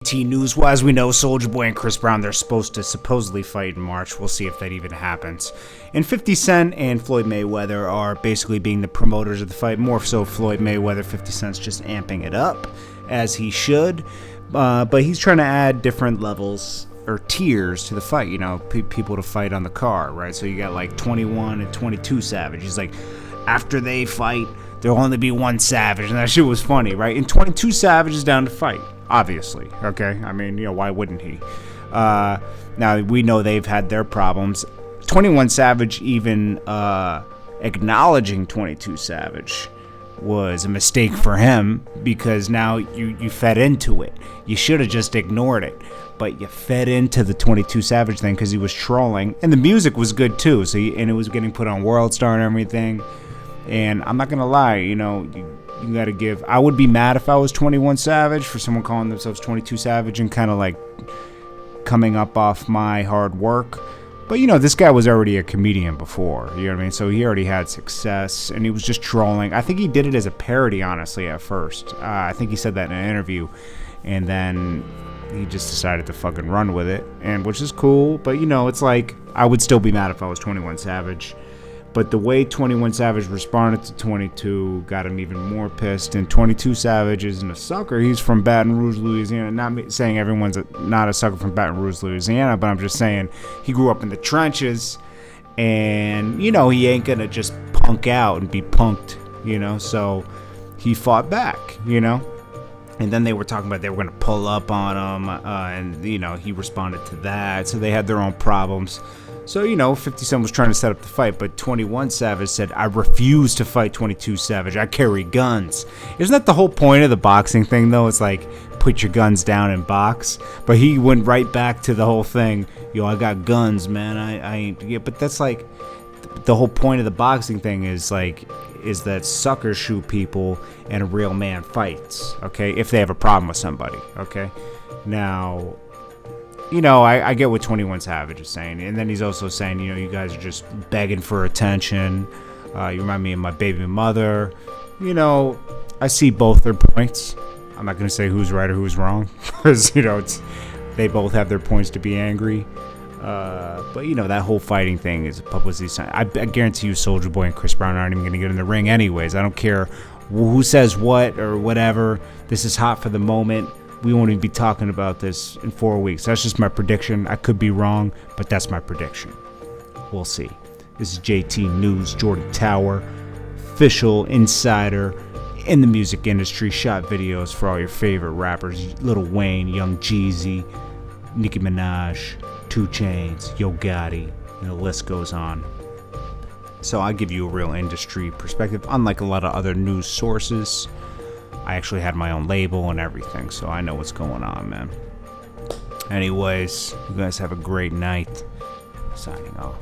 News. Well, as we know, SOULJA Boy and Chris Brown, they're supposed to supposedly fight in March. We'll see if that even happens. And 50 Cent and Floyd Mayweather are basically being the promoters of the fight. More so Floyd Mayweather. 50 Cent's just amping it up, as he should. But he's trying to add different levels or tiers to the fight, you know, people to fight on the card, right? So you got like 21 and 22 Savage. He's like, after they fight, there'll only be one Savage. And that shit was funny, right? And 22 Savage is down to fight. Obviously, okay? I mean, you know, why wouldn't he? Now, we know they've had their problems. 21 Savage even acknowledging 22 Savage was a mistake for him, because now you fed into it. You should have just ignored it, but you fed into the 22 Savage thing because he was trolling. And the music was good, too, and it was getting put on World Star and everything. And I'm not going to lie, you know, you gotta give. I would be mad if I was 21 Savage for someone calling themselves 22 Savage and kind of like coming up off my hard work. But you know, this guy was already a comedian before, you know what I mean? So he already had success, and he was just trolling. I think he did it as a parody, honestly, at first. I think he said that in an interview, and then he just decided to fucking run with it, and which is cool. But you know, it's like, I would still be mad if I was 21 Savage. But the way 21 Savage responded to 22 got him even more pissed. And 22 Savage isn't a sucker. He's from Baton Rouge, Louisiana. Not saying everyone's not a sucker from Baton Rouge, Louisiana, but I'm just saying he grew up in the trenches. And, you know, he ain't going to just punk out and be punked, you know. So he fought back, you know. And then they were talking about they were going to pull up on him. And, you know, he responded to that. So they had their own problems. So, you know, 50 Cent was trying to set up the fight, but 21 Savage said, I refuse to fight 22 Savage. I carry guns. Isn't that the whole point of the boxing thing, though? It's like, put your guns down and box. But he went right back to the whole thing. Yo, I got guns, man. I ain't. Yeah, but that's like, the whole point of the boxing thing is like, is that suckers shoot people and a real man fights, okay? If they have a problem with somebody, okay? Now, you know, I get what 21 Savage is saying. And then he's also saying, you know, you guys are just begging for attention. You remind me of my baby mother. You know, I see both their points. I'm not going to say who's right or who's wrong, because, you know, they both have their points to be angry. But, you know, that whole fighting thing is a publicity stunt. I guarantee you SOULJA Boy and Chris Brown aren't even going to get in the ring anyways. I don't care who says what or whatever. This is hot for the moment. We won't even be talking about this in 4 weeks. That's just my prediction. I could be wrong, but that's my prediction. We'll see. This is JT News, Jordan Tower, official insider in the music industry. Shot videos for all your favorite rappers: Lil Wayne, Young Jeezy, Nicki Minaj, 2 Chainz, Yo Gotti, and the list goes on. So I give you a real industry perspective, unlike a lot of other news sources. I actually had my own label and everything, so I know what's going on, man. Anyways, you guys have a great night. Signing off.